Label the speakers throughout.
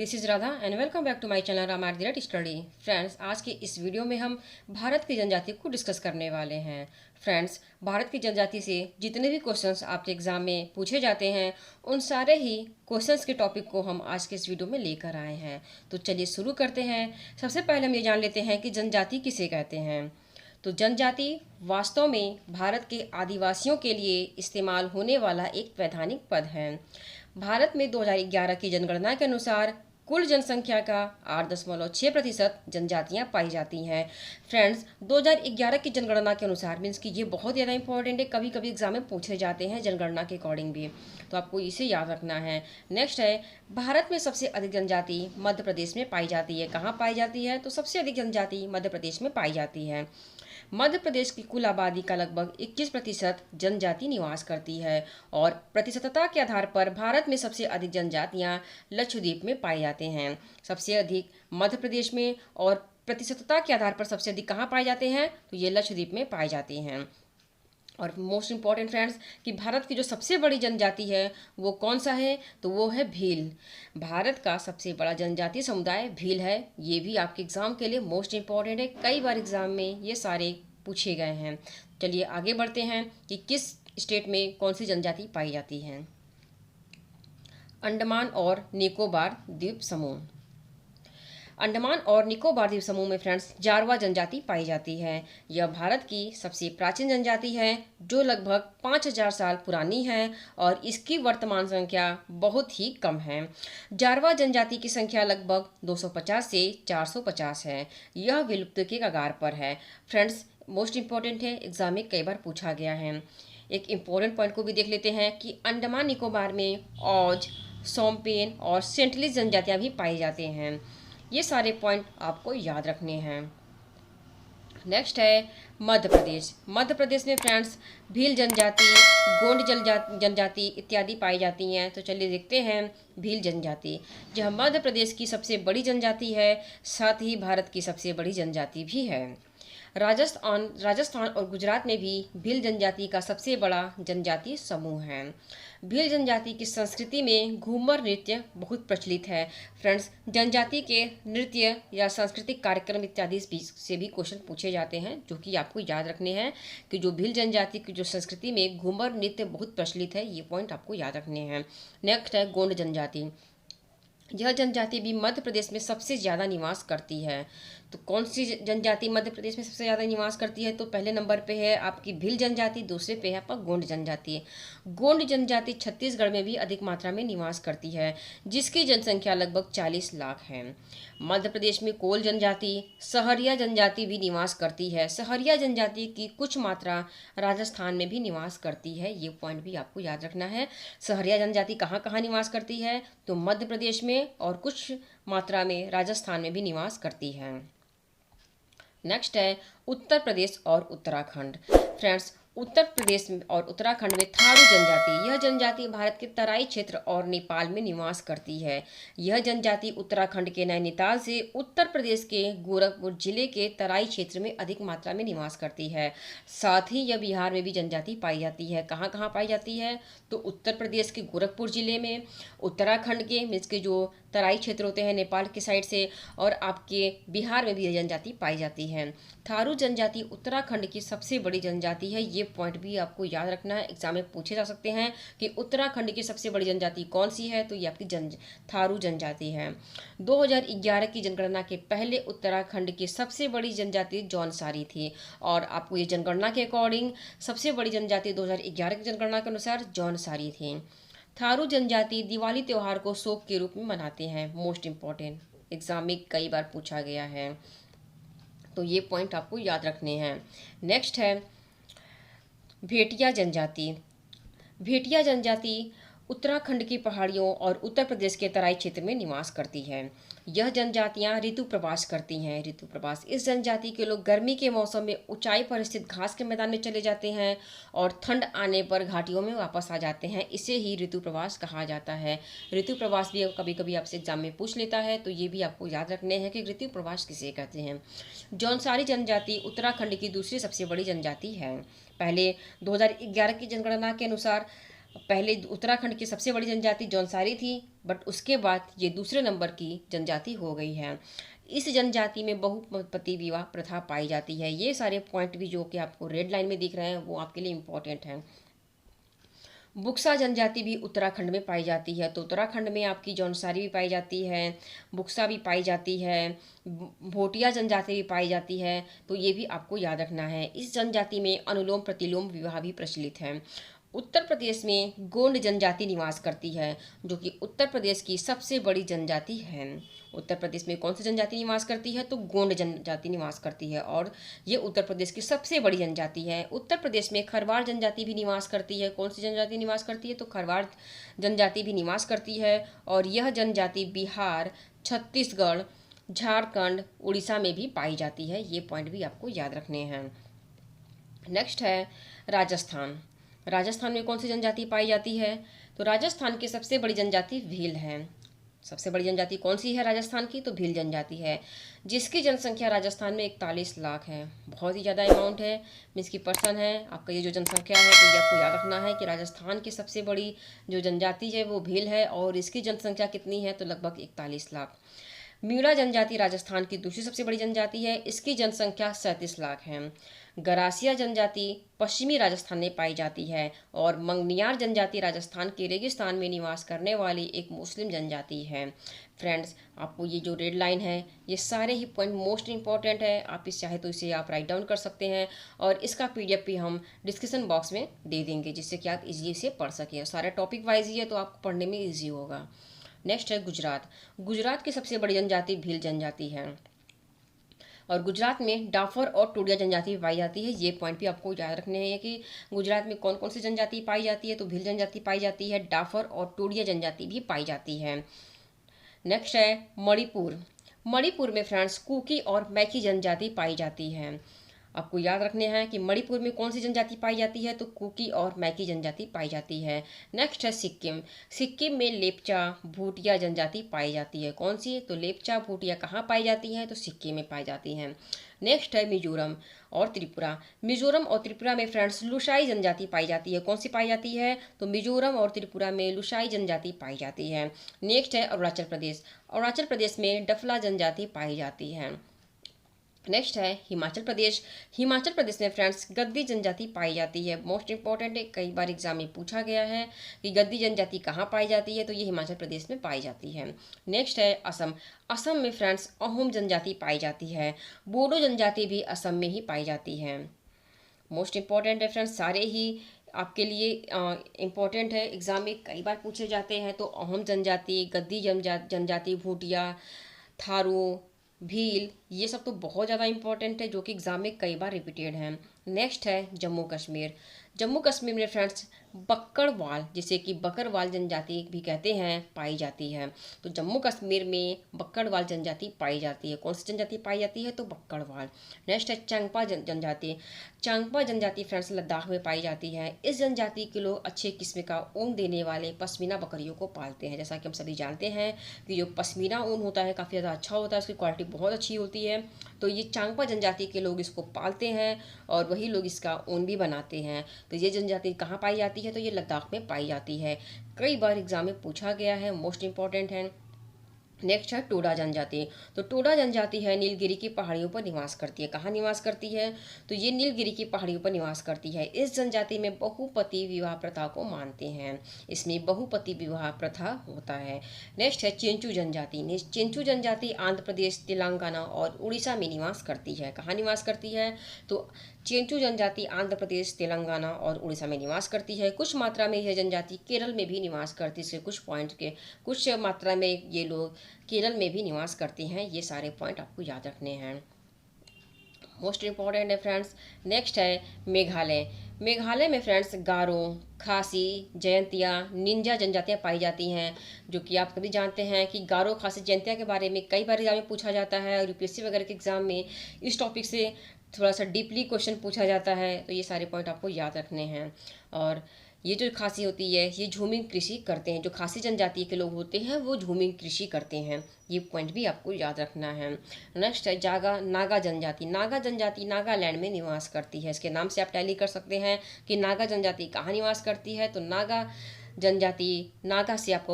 Speaker 1: This is Radha and welcome back to my channel Ramayan delete study. Friends, आज के इस video में हम भारत की जनजाति को डिस्कस करने वाले हैं। फ्रेंड्स, भारत की जनजाति से जितने भी क्वेश्चंस आपके एग्जाम में पूछे जाते हैं उन सारे ही क्वेश्चंस के टॉपिक को हम आज के इस वीडियो में लेकर आए हैं। तो चलिए शुरू करते हैं। सबसे पहले हम ये जान लेते हैं कि जनजाति किसे कहते हैं। तो जनजाति वास्तव में भारत के आदिवासियों के लिए इस्तेमाल होने वाला एक वैधानिक पद है। भारत में 2011 की जनगणना के अनुसार कुल जनसंख्या का 8.6% जनजातियां पाई जाती हैं। फ्रेंड्स, 2011 की जनगणना के अनुसार मीन्स कि ये बहुत ज़्यादा इंपॉर्टेंट है, कभी कभी एग्जाम में पूछे जाते हैं जनगणना के अकॉर्डिंग भी, तो आपको इसे याद रखना है। नेक्स्ट है, भारत में सबसे अधिक जनजाति मध्य प्रदेश में पाई जाती है। कहाँ पाई जाती है? तो सबसे अधिक जनजाति मध्य प्रदेश में पाई जाती है। मध्य प्रदेश की कुल आबादी का लगभग 21% जनजाति निवास करती है और प्रतिशतता के आधार पर भारत में सबसे अधिक जनजातियां लक्षद्वीप में पाई जाते हैं। सबसे अधिक मध्य प्रदेश में और प्रतिशतता के आधार पर सबसे अधिक कहाँ पाए जाते हैं? तो ये लक्षद्वीप में पाए जाते हैं। और मोस्ट इम्पॉर्टेंट फ्रेंड्स कि भारत की जो सबसे बड़ी जनजाति है वो कौन सा है? तो वो है भील। भारत का सबसे बड़ा जनजातीय समुदाय भील है। ये भी आपके एग्जाम के लिए मोस्ट इम्पॉर्टेंट है, कई बार एग्जाम में ये सारे पूछे गए हैं। चलिए आगे बढ़ते हैं कि किस स्टेट में कौन सी जनजाति पाई जाती है। अंडमान और निकोबार द्वीप समूह। अंडमान और निकोबार द्वीप समूह में फ्रेंड्स जारवा जनजाति पाई जाती है। यह भारत की सबसे प्राचीन जनजाति है जो लगभग 5000 साल पुरानी है और इसकी वर्तमान संख्या बहुत ही कम है। जारवा जनजाति की संख्या लगभग 250 से 450 है। यह विलुप्त के कगार पर है। फ्रेंड्स, मोस्ट इम्पॉर्टेंट है, एग्जाम में कई बार पूछा गया है। एक इम्पोर्टेंट पॉइंट को भी देख लेते हैं कि अंडमान निकोबार में औज, सोमपेन और सेंटलिस जनजातियां भी पाई जाते हैं। ये सारे पॉइंट आपको याद रखने हैं। नेक्स्ट है मध्य प्रदेश। मध्य प्रदेश में फ्रेंड्स भील जनजाति, गोंड जनजाति इत्यादि पाई जाती हैं। तो चलिए देखते हैं भील जनजाति। यह मध्य प्रदेश की सबसे बड़ी जनजाति है, साथ ही भारत की सबसे बड़ी जनजाति भी है। राजस्थान और गुजरात में भी भील जनजाति का सबसे बड़ा जनजातीय समूह है। भील जनजाति की संस्कृति में घूमर नृत्य बहुत प्रचलित है। फ्रेंड्स, जनजाति के नृत्य या सांस्कृतिक कार्यक्रम इत्यादि से भी क्वेश्चन पूछे जाते हैं, जो कि आपको याद रखने हैं कि जो भील जनजाति की जो संस्कृति में घूमर नृत्य बहुत प्रचलित है, ये पॉइंट आपको याद रखने हैं। नेक्स्ट है गोंड जनजाति। यह जनजाति भी मध्य प्रदेश में सबसे ज़्यादा निवास करती है। तो कौन सी जनजाति मध्य प्रदेश में सबसे ज़्यादा निवास करती है? तो पहले नंबर पे है आपकी भील जनजाति, दूसरे पे है आपका गोंड जनजाति। गोंड जनजाति छत्तीसगढ़ में भी अधिक मात्रा में निवास करती है, जिसकी जनसंख्या लगभग 40 लाख है। मध्य प्रदेश में कोल जनजाति, सहरिया जनजाति भी निवास करती है। सहरिया जनजाति की कुछ मात्रा राजस्थान में भी निवास करती है। ये पॉइंट भी आपको याद रखना है। सहरिया जनजाति कहाँ कहाँ निवास करती है? तो मध्य प्रदेश में और कुछ मात्रा में राजस्थान में भी निवास करती है। नेक्स्ट है उत्तर प्रदेश और उत्तराखंड। फ्रेंड्स, उत्तर प्रदेश और उत्तराखंड में थारू जनजाति, यह जनजाति भारत के तराई क्षेत्र और नेपाल में निवास करती है। यह जनजाति उत्तराखंड के नैनीताल से उत्तर प्रदेश के गोरखपुर जिले के तराई क्षेत्र में अधिक मात्रा में निवास करती है। साथ ही यह बिहार में भी जनजाति पाई जाती है। कहाँ कहाँ पाई जाती है? तो उत्तर प्रदेश के गोरखपुर जिले में, उत्तराखंड के मीन्स के जो तराई क्षेत्र होते हैं नेपाल की साइड से, और आपके बिहार में भी यह जनजाति पाई जाती है। थारू जनजाति उत्तराखंड की सबसे बड़ी जनजाति है। ये पॉइंट भी आपको याद रखना है, एग्जाम में पूछे जा सकते हैं कि उत्तराखंड की सबसे बड़ी जनजाति कौन सी है? तो ये आपकी थारू जनजाति है। 2011 की जनगणना के पहले उत्तराखंड की सबसे बड़ी जनजाति जौनसारी थी और आपको ये जनगणना के अकॉर्डिंग सबसे बड़ी जनजाति 2011 की जनगणना के अनुसार जौनसारी थी। थारू जनजाति दिवाली त्योहार को शोक के रूप में मनाते हैं। मोस्ट इम्पॉर्टेंट, एग्जाम में कई बार पूछा गया है, तो ये पॉइंट आपको याद रखने हैं। नेक्स्ट है भेटिया जनजाति। भेटिया जनजाति उत्तराखंड की पहाड़ियों और उत्तर प्रदेश के तराई क्षेत्र में निवास करती है। यह जनजातियां ऋतु प्रवास करती हैं। ऋतु प्रवास, इस जनजाति के लोग गर्मी के मौसम में ऊंचाई पर स्थित घास के मैदान में चले जाते हैं और ठंड आने पर घाटियों में वापस आ जाते हैं। इसे ही ऋतु प्रवास कहा जाता है। ऋतु प्रवास भी कभी कभी आपसे एग्जाम में पूछ लेता है, तो ये भी आपको याद रखने हैं कि ऋतु प्रवास किसे कहते हैं। जौनसारी जनजाति उत्तराखंड की दूसरी सबसे बड़ी जनजाति है। पहले 2011 की जनगणना के अनुसार पहले उत्तराखंड की सबसे बड़ी जनजाति जौनसारी थी, बट उसके बाद ये दूसरे नंबर की जनजाति हो गई है। इस जनजाति में बहुपति विवाह प्रथा पाई जाती है। ये सारे पॉइंट भी जो कि आपको रेड लाइन में दिख रहे हैं वो आपके लिए इम्पोर्टेंट हैं। बुक्सा जनजाति भी उत्तराखंड में पाई जाती है, तो उत्तराखंड में आपकी जौनसारी भी पाई जाती है, बुक्सा भी पाई जाती है, भोटिया जनजाति भी पाई जाती है। तो ये भी आपको याद रखना है। इस जनजाति में अनुलोम प्रतिलोम विवाह भी प्रचलित है। उत्तर प्रदेश में गोंड जनजाति निवास करती है, जो कि उत्तर प्रदेश की सबसे बड़ी जनजाति है। उत्तर प्रदेश में कौन सी जनजाति निवास करती है? तो गोंड जनजाति निवास करती है, और ये उत्तर प्रदेश की सबसे बड़ी जनजाति है। उत्तर प्रदेश में खरवार जनजाति भी निवास करती है। कौन सी जनजाति निवास करती है? तो खरवार जनजाति भी निवास करती है, और यह जनजाति बिहार, छत्तीसगढ़, झारखंड, उड़ीसा में भी पाई जाती है। ये पॉइंट भी आपको याद रखने हैं। नेक्स्ट है राजस्थान। राजस्थान में कौन सी जनजाति पाई जाती है? तो राजस्थान की सबसे बड़ी जनजाति भील है। सबसे बड़ी जनजाति कौन सी है राजस्थान की? तो भील जनजाति है, जिसकी जनसंख्या राजस्थान में 41 लाख है। बहुत ही ज़्यादा अमाउंट है, मीन्स की पर्सन है आपका ये जो जनसंख्या है। तो ये आपको याद रखना है कि राजस्थान की सबसे बड़ी जो जनजाति है वो भील है, और इसकी जनसंख्या कितनी है? तो लगभग 41 लाख। मीणा जनजाति राजस्थान की दूसरी सबसे बड़ी जनजाति है, इसकी जनसंख्या 37 लाख है। गरासिया जनजाति पश्चिमी राजस्थान में पाई जाती है, और मंगनियार जनजाति राजस्थान के रेगिस्तान में निवास करने वाली एक मुस्लिम जनजाति है। फ्रेंड्स, आपको ये जो रेड लाइन है ये सारे ही पॉइंट मोस्ट इंपॉर्टेंट है। आप इस चाहे तो इसे आप राइट डाउन कर सकते हैं, और इसका PDF भी हम डिस्क्रिप्शन बॉक्स में दे देंगे, जिससे कि आप इजीली से पढ़ सकें। सारा टॉपिक वाइज ही है, तो आपको पढ़ने में ईजी होगा। नेक्स्ट है गुजरात। गुजरात की सबसे बड़ी जनजाति भील जनजाति है, और गुजरात में डाफर और टोडिया जनजाति पाई जाती है। ये पॉइंट भी आपको याद रखने हैं कि गुजरात में कौन कौन सी जनजाति पाई जाती है? तो भील जनजाति पाई जाती है, डाफर और टोडिया जनजाति भी पाई जाती है। नेक्स्ट है मणिपुर। मणिपुर में फ्रेंड्स कुकी और मैकी जनजाति पाई जाती है। आपको याद रखने हैं कि मणिपुर में कौन सी जनजाति पाई जाती है? तो कुकी और मैकी जनजाति पाई जाती है। नेक्स्ट है सिक्किम। सिक्किम में लेपचा भूटिया जनजाति पाई जाती है। कौन सी? तो लेपचा भूटिया कहाँ पाई जाती है? तो सिक्किम में पाई जाती हैं। नेक्स्ट है मिजोरम और त्रिपुरा। मिजोरम और त्रिपुरा में फ्रेंड्स लुसाई जनजाति पाई जाती है। कौन सी पाई जाती है? तो मिजोरम और त्रिपुरा में लुसाई जनजाति पाई जाती है। नेक्स्ट है अरुणाचल प्रदेश। अरुणाचल प्रदेश में डफला जनजाति पाई जाती है। नेक्स्ट है हिमाचल प्रदेश। हिमाचल प्रदेश में फ्रेंड्स गद्दी जनजाति पाई जाती है। मोस्ट इंपॉर्टेंट है, कई बार एग्जाम में पूछा गया है कि गद्दी जनजाति कहाँ पाई जाती है? तो ये हिमाचल प्रदेश में पाई जाती है। नेक्स्ट है असम। असम में फ्रेंड्स अहोम जनजाति पाई जाती है। बोडो जनजाति भी असम में ही पाई जाती है। मोस्ट इंपॉर्टेंट है फ्रेंड्स, सारे ही आपके लिए इम्पोर्टेंट है, एग्जाम में कई बार पूछे जाते हैं। तो अहोम जनजाति, गद्दी जनजाति, भूटिया, थारू, भील, ये सब तो बहुत ज़्यादा इंपॉर्टेंट है, जो कि एग्जाम में कई बार रिपीटेड है। नेक्स्ट है जम्मू कश्मीर। जम्मू कश्मीर में फ्रेंड्स बक्कड़वाल, जिसे कि बकरवाल जनजाति भी कहते हैं, पाई जाती है। तो जम्मू कश्मीर में बक्कड़वाल जनजाति पाई जाती है। कौन सी जनजाति पाई जाती है? तो बक्कड़वाल। नेक्स्ट है चंगपा जनजाति। चंगपा जनजाति फ्रेंड्स लद्दाख में पाई जाती है। इस जनजाति के लोग अच्छे किस्म का ऊन देने वाले पश्मीना बकरियों को पालते हैं। जैसा कि हम सभी जानते हैं कि जो पश्मीना ऊन होता है काफ़ी ज़्यादा अच्छा होता है, उसकी क्वालिटी बहुत अच्छी होती है। तो ये चांगपा जनजाति के लोग इसको पालते हैं, और वही लोग इसका ऊन भी बनाते हैं। तो ये जनजाति कहाँ पाई जाती है? तो ये लद्दाख में पाई जाती है। कई बार एग्जाम में पूछा गया है, मोस्ट इंपॉर्टेंट है। नेक्स्ट है टोडा जनजाति। तो टोडा जनजाति है नीलगिरी की पहाड़ियों पर निवास करती है। कहाँ निवास करती है? तो ये नीलगिरी की पहाड़ियों पर निवास करती है। इस जनजाति में बहुपति विवाह प्रथा को मानते हैं। इसमें बहुपति विवाह प्रथा होता है। नेक्स्ट है चेंचू जनजाति। चेंचू जनजाति आंध्र प्रदेश, तेलंगाना और उड़ीसा में निवास करती है। कहाँ निवास करती है? तो चेंचू जनजाति आंध्र प्रदेश, तेलंगाना और उड़ीसा में निवास करती है। कुछ मात्रा में यह जनजाति केरल में भी निवास करती है। कुछ मात्रा में ये लोग केरल में भी निवास करते हैं। ये सारे पॉइंट आपको याद रखने हैं, मोस्ट इंपॉर्टेंट है फ्रेंड्स। नेक्स्ट है मेघालय। मेघालय में फ्रेंड्स गारो, खासी, जयंतिया, निंजा जनजातियाँ पाई जाती हैं, जो कि आप कभी जानते हैं कि गारो, खासी, जयंतिया के बारे में कई बार एग्जाम में पूछा जाता है, और UPSC वगैरह के एग्जाम में इस टॉपिक से थोड़ा सा डीपली क्वेश्चन पूछा जाता है। तो ये सारे पॉइंट आपको याद रखने हैं। और ये जो खासी होती है ये झूमिंग कृषि करते हैं। जो खासी जनजाति के लोग होते हैं वो झूमिंग कृषि करते हैं। ये पॉइंट भी आपको याद रखना है। नेक्स्ट है नागा जनजाति। नागा जनजाति नागालैंड में निवास करती है। इसके नाम से आप टैली कर सकते हैं कि नागा जनजाति कहाँ निवास करती है। तो नागा जनजाति नागा से आप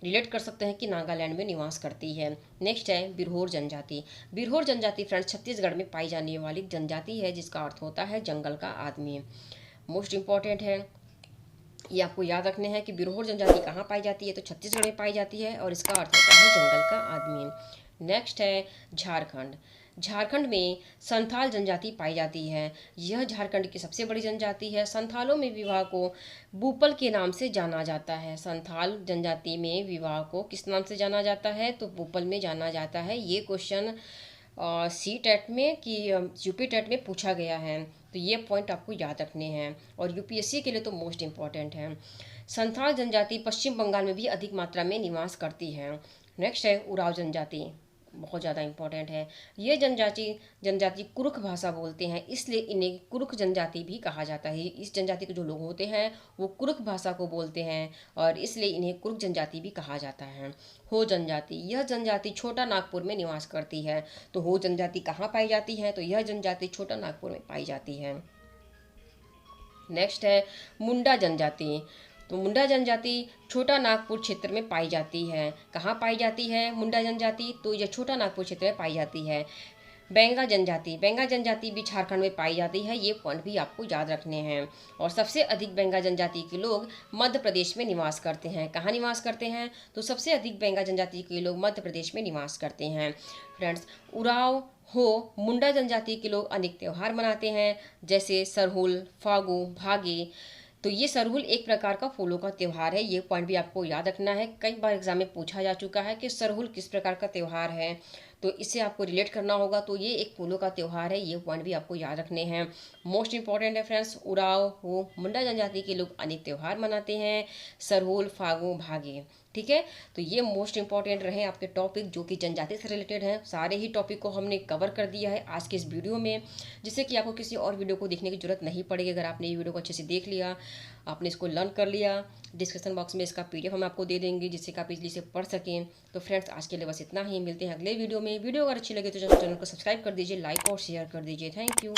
Speaker 1: रिलेट कर सकते हैं कि नागालैंड में निवास करती है। नेक्स्ट है बिरहोर जनजाति। बिरहोर जनजाति फ्रेंड्स छत्तीसगढ़ में पाई जाने वाली जनजाति है जिसका अर्थ होता है जंगल का आदमी। मोस्ट इंपॉर्टेंट है, ये आपको याद रखने हैं कि बिरहोर जनजाति कहाँ पाई जाती है। तो छत्तीसगढ़ में पाई जाती है और इसका अर्थ होता है जंगल का आदमी। नेक्स्ट है झारखंड। झारखंड में संथाल जनजाति पाई जाती है। यह झारखंड की सबसे बड़ी जनजाति है। संथालों में विवाह को बूपल के नाम से जाना जाता है। संथाल जनजाति में विवाह को किस नाम से जाना जाता है। तो बूपल में जाना जाता है। ये क्वेश्चन सी टेट में कि यूपी टेट में पूछा गया है। तो ये पॉइंट आपको याद रखने हैं और यूपीएससी के लिए तो मोस्ट इम्पॉर्टेंट है। संथाल जनजाति पश्चिम बंगाल में भी अधिक मात्रा में निवास करती है। नेक्स्ट है उराव जनजाति, बहुत ज़्यादा इम्पोर्टेंट है। ये जनजाति कुरुख भाषा बोलते हैं, इसलिए इन्हें कुरुख जनजाति भी कहा जाता है। इस जनजाति के जो लोग होते हैं वो कुरुख भाषा को बोलते हैं और इसलिए इन्हें कुरुख जनजाति भी कहा जाता है। हो जनजाति, यह जनजाति छोटा नागपुर में निवास करती है। तो हो जनजाति कहाँ पाई जाती है। तो यह जनजाति छोटा नागपुर में पाई जाती है। नेक्स्ट है मुंडा जनजाति। तो मुंडा जनजाति छोटा नागपुर क्षेत्र में पाई जाती है। कहाँ पाई जाती है मुंडा जनजाति। तो यह छोटा नागपुर क्षेत्र में पाई जाती है। बेंगा जनजाति, बेंगा जनजाति भी झारखंड में पाई जाती है। ये पॉइंट भी आपको याद रखने हैं। और सबसे अधिक बेंगा जनजाति के लोग मध्य प्रदेश में निवास करते हैं। कहाँ निवास करते हैं। तो सबसे अधिक बेंगा जनजाति के लोग मध्य प्रदेश में निवास करते हैं। फ्रेंड्स, उराव हो मुंडा जनजाति के लोग अनेक त्यौहार मनाते हैं जैसे सरहुल, फागु, भागे। तो ये सरहुल एक प्रकार का फूलों का त्यौहार है। ये पॉइंट भी आपको याद रखना है। कई बार एग्जाम में पूछा जा चुका है कि सरहुल किस प्रकार का त्यौहार है, तो इससे आपको रिलेट करना होगा। तो ये एक फूलों का त्यौहार है। ये पॉइंट भी आपको याद रखने हैं। मोस्ट इंपॉर्टेंट है फ्रेंड्स, उराव हो मुंडा जनजाति के लोग अनेक त्यौहार मनाते हैं, सरहुल, फागु, भागे। ठीक है, तो ये मोस्ट इंपॉर्टेंट रहे आपके टॉपिक जो कि जनजाति से रिलेटेड हैं। सारे ही टॉपिक को हमने कवर कर दिया है आज के इस वीडियो में, जिससे कि आपको किसी और वीडियो को देखने की जरूरत नहीं पड़ेगी। अगर आपने ये वीडियो को अच्छे से देख लिया, आपने इसको लर्न कर लिया, डिस्क्रिप्शन बॉक्स में इसका PDF हम आपको दे देंगे जिससे कि आप इजली से पढ़ सकें। तो फ्रेंड्स, आज के लिए बस इतना ही। मिलते हैं अगले वीडियो में। वीडियो अगर अच्छी लगे तो चैनल को सब्सक्राइब कर दीजिए, लाइक और शेयर कर दीजिए। Thank you.